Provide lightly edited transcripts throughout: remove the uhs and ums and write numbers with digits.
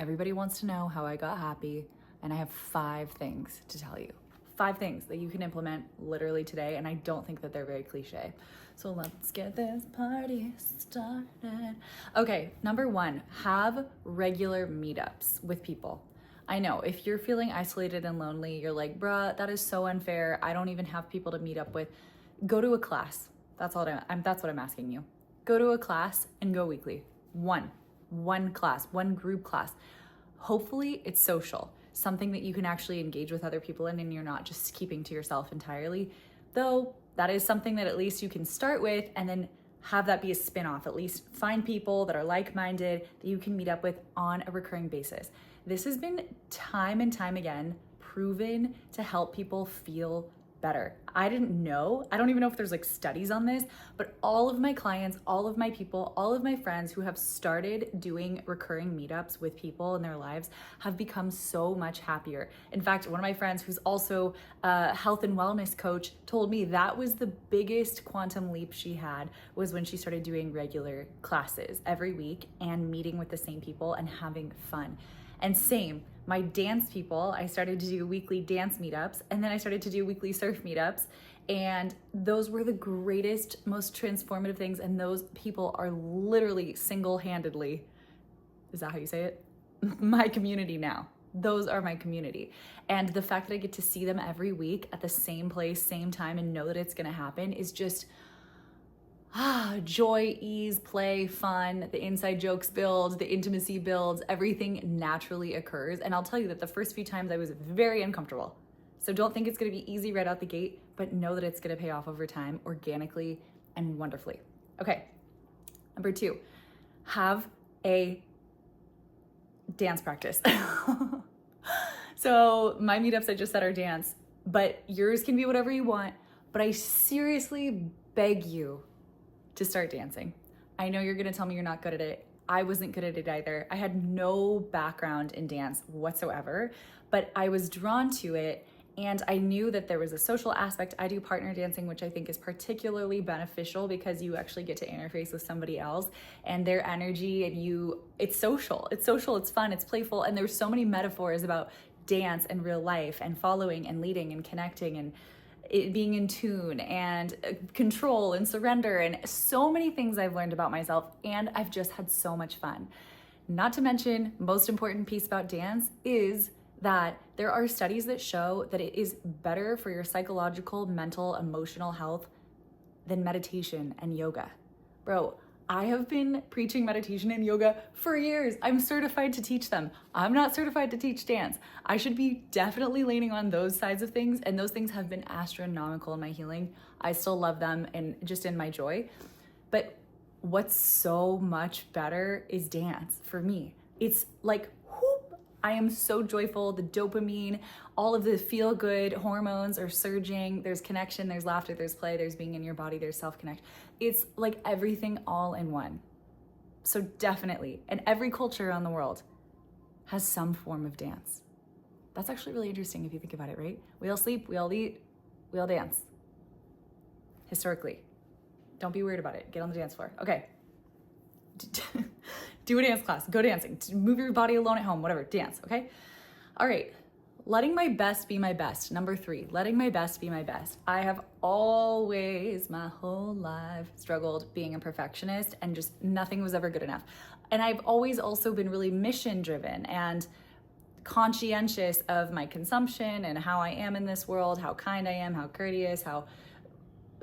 Everybody wants to know how I got happy, and I have 5 things to tell you. 5 things that you can implement literally today, and I don't think that they're very cliche. So let's get this party started. Okay, number 1, have regular meetups with people. I know if you're feeling isolated and lonely, you're like, bruh, that is so unfair. I don't even have people to meet up with. Go to a class. That's what I'm asking you. Go to a class and go weekly. One class, one group class. Hopefully it's social, something that you can actually engage with other people in and you're not just keeping to yourself entirely. Though that is something that at least you can start with and then have that be a spin-off. At least find people that are like-minded that you can meet up with on a recurring basis. This has been time and time again proven to help people feel better. I don't even know if there's like studies on this, but all of my clients, all of my people, all of my friends who have started doing recurring meetups with people in their lives have become so much happier. In fact, one of my friends who's also a health and wellness coach told me that was the biggest quantum leap she had, was when she started doing regular classes every week and meeting with the same people and having fun. And same, my dance people, I started to do weekly dance meetups, and then I started to do weekly surf meetups, and those were the greatest, most transformative things, and those people are literally single-handedly, is that how you say it? My community now. Those are my community. And the fact that I get to see them every week at the same place, same time, and know that it's gonna happen is just joy, ease, play, fun, the inside jokes build, the intimacy builds, everything naturally occurs. And I'll tell you that the first few times I was very uncomfortable. So don't think it's gonna be easy right out the gate, but know that it's gonna pay off over time, organically and wonderfully. Okay, number 2, have a dance practice. So my meetups, I just said, are dance, but yours can be whatever you want. But I seriously beg you to start dancing. I know you're gonna tell me you're not good at it. I wasn't good at it either. I had no background in dance whatsoever, but I was drawn to it, and I knew that there was a social aspect. I do partner dancing, which I think is particularly beneficial because you actually get to interface with somebody else and their energy, and it's social, it's fun, it's playful, and there's so many metaphors about dance and real life and following and leading and connecting and it being in tune and control and surrender and so many things I've learned about myself, and I've just had so much fun. Not to mention, most important piece about dance is that there are studies that show that it is better for your psychological, mental, emotional health than meditation and yoga. Bro, I have been preaching meditation and yoga for years. I'm certified to teach them. I'm not certified to teach dance. I should be definitely leaning on those sides of things, and those things have been astronomical in my healing. I still love them and just in my joy. But what's so much better is dance for me. It's like, whoop, I am so joyful. The dopamine, all of the feel-good hormones are surging. There's connection, there's laughter, there's play, there's being in your body, there's self-connect. It's like everything all in one. So definitely, and every culture around the world has some form of dance. That's actually really interesting if you think about it, right? We all sleep, we all eat, we all dance. Historically. Don't be weird about it. Get on the dance floor. Okay. Do a dance class, go dancing, move your body alone at home, whatever, dance, okay? All right, letting my best be my best. Number 3, letting my best be my best. I have always, my whole life, struggled being a perfectionist, and just nothing was ever good enough. And I've always also been really mission driven and conscientious of my consumption and how I am in this world, how kind I am, how courteous, how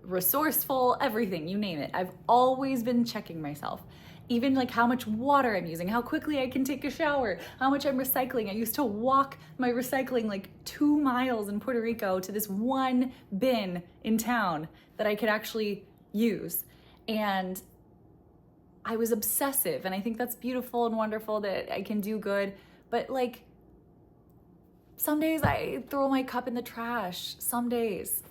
resourceful, everything, you name it. I've always been checking myself. Even like how much water I'm using, how quickly I can take a shower, how much I'm recycling. I used to walk my recycling like 2 miles in Puerto Rico to this one bin in town that I could actually use. And I was obsessive, and I think that's beautiful and wonderful that I can do good. But like, some days I throw my cup in the trash. Some days.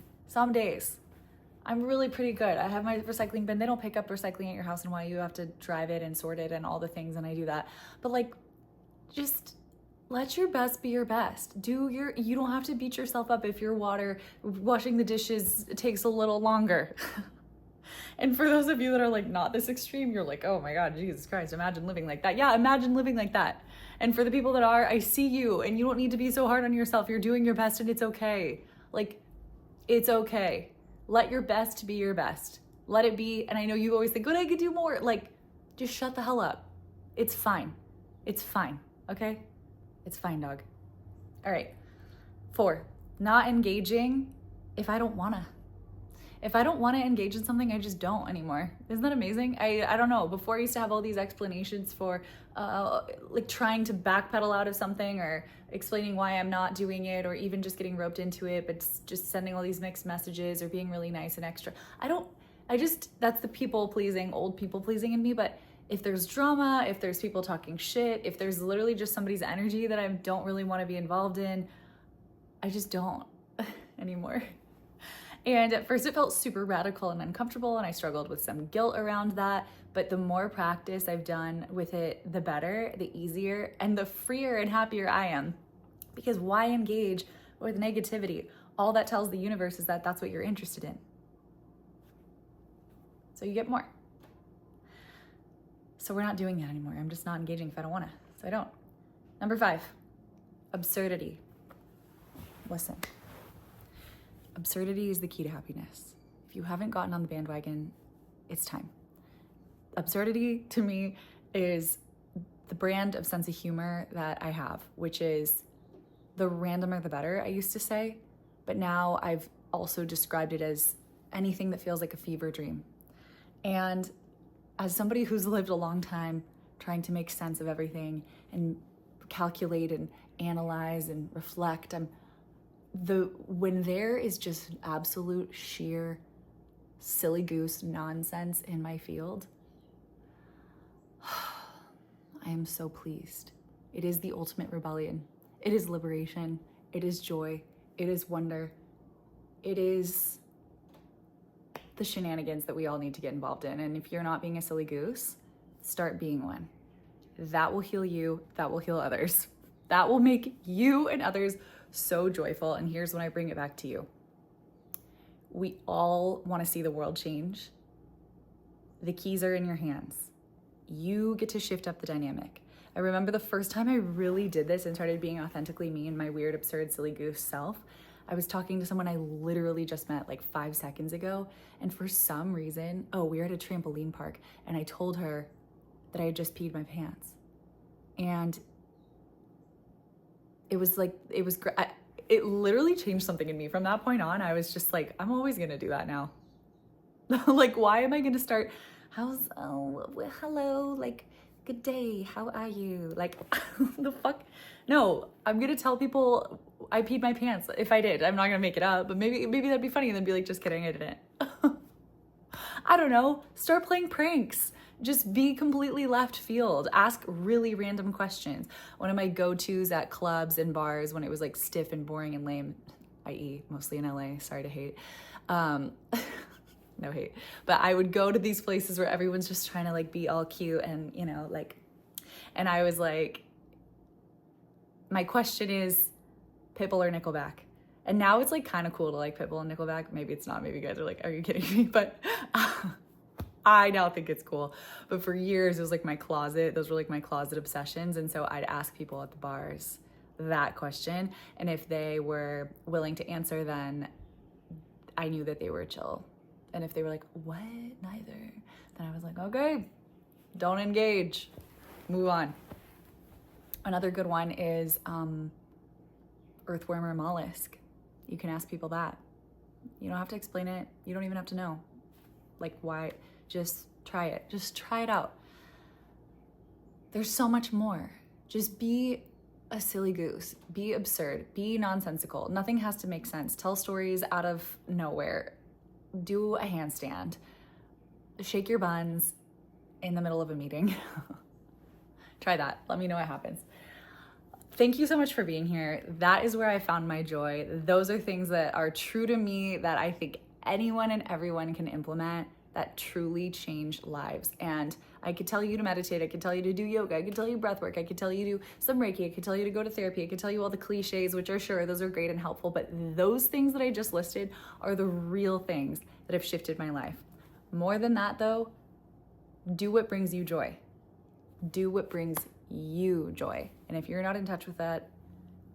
I'm really pretty good. I have my recycling bin. They don't pick up recycling at your house in Hawaii. You have to drive it and sort it and all the things, and I do that. But like, just let your best be your best. You don't have to beat yourself up if your washing the dishes takes a little longer. And for those of you that are like not this extreme, you're like, oh my God, Jesus Christ, imagine living like that. Yeah, imagine living like that. And for the people that are, I see you, and you don't need to be so hard on yourself. You're doing your best and it's okay. Like, it's okay. Let your best be your best. Let it be. And I know you always think, good, I could do more. Like, just shut the hell up. It's fine. It's fine. Okay? It's fine, dog. All right. 4, not engaging if I don't wanna. If I don't wanna engage in something, I just don't anymore. Isn't that amazing? I don't know. Before I used to have all these explanations for like trying to backpedal out of something or explaining why I'm not doing it or even just getting roped into it, but just sending all these mixed messages or being really nice and extra. That's the old people pleasing in me. But if there's drama, if there's people talking shit, if there's literally just somebody's energy that I don't really want to be involved in, I just don't anymore. And at first it felt super radical and uncomfortable, and I struggled with some guilt around that. But the more practice I've done with it, the better, the easier, and the freer and happier I am. Because why engage with negativity? All that tells the universe is that that's what you're interested in. So you get more. So we're not doing that anymore. I'm just not engaging if I don't want to. So I don't. Number 5, absurdity. Listen. Absurdity is the key to happiness. If you haven't gotten on the bandwagon, it's time. Absurdity to me is the brand of sense of humor that I have, which is the randomer the better, I used to say. But now I've also described it as anything that feels like a fever dream. And as somebody who's lived a long time trying to make sense of everything and calculate and analyze and reflect, when there is just absolute sheer silly goose nonsense in my field, I am so pleased. It is the ultimate rebellion. It is liberation. It is joy. It is wonder. It is the shenanigans that we all need to get involved in. And if you're not being a silly goose, start being one. That will heal you. That will heal others. That will make you and others so joyful. And here's when I bring it back to you. We all want to see the world change. The keys are in your hands. You get to shift up the dynamic. I remember the first time I really did this and started being authentically me and my weird, absurd, silly goose self. I was talking to someone I literally just met like 5 seconds ago. And for some reason, we were at a trampoline park, and I told her that I had just peed my pants. And it literally changed something in me. From that point on, I was just like, I'm always gonna do that now. Like, why am I gonna start, hello, like, good day, how are you? Like, the fuck? No, I'm gonna tell people I peed my pants. If I did, I'm not gonna make it up, but maybe that'd be funny and then be like, just kidding, I didn't. I don't know, start playing pranks. Just be completely left field. Ask really random questions. One of my go-tos at clubs and bars when it was like stiff and boring and lame, i.e. mostly in LA, sorry to hate. No hate. But I would go to these places where everyone's just trying to like be all cute and, and I was like, my question is Pitbull or Nickelback? And now it's like kind of cool to like Pitbull and Nickelback. Maybe it's not. Maybe you guys are like, are you kidding me? But I now think it's cool. But for years, it was like my closet. Those were like my closet obsessions. And so I'd ask people at the bars that question. And if they were willing to answer, then I knew that they were chill. And if they were like, what? Neither. Then I was like, okay, don't engage. Move on. Another good one is earthworm or mollusk. You can ask people that. You don't have to explain it. You don't even have to know. Like, why? Just try it. Just try it out. There's so much more. Just be a silly goose. Be absurd. Be nonsensical. Nothing has to make sense. Tell stories out of nowhere. Do a handstand. Shake your buns in the middle of a meeting. Try that. Let me know what happens. Thank you so much for being here. That is where I found my joy. Those are things that are true to me that I think anyone and everyone can implement that truly change lives. And I could tell you to meditate. I could tell you to do yoga. I could tell you breath work. I could tell you to do some Reiki. I could tell you to go to therapy. I could tell you all the cliches, which are sure, those are great and helpful. But those things that I just listed are the real things that have shifted my life. More than that though, do what brings you joy. Do what brings you joy. And if you're not in touch with that,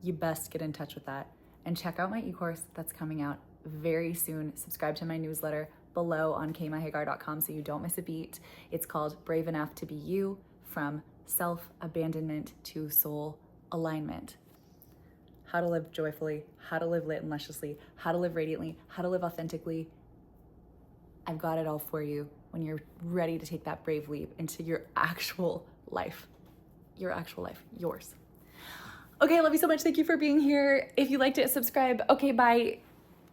you best get in touch with that. And check out my e-course that's coming out very soon. Subscribe to my newsletter below on kmahagar.com so you don't miss a beat. It's called Brave Enough to Be You, from self-abandonment to soul alignment. How to live joyfully, how to live lit and lusciously, how to live radiantly, how to live authentically. I've got it all for you when you're ready to take that brave leap into your actual life. Your actual life, yours. Okay, I love you so much. Thank you for being here. If you liked it, subscribe. Okay, bye.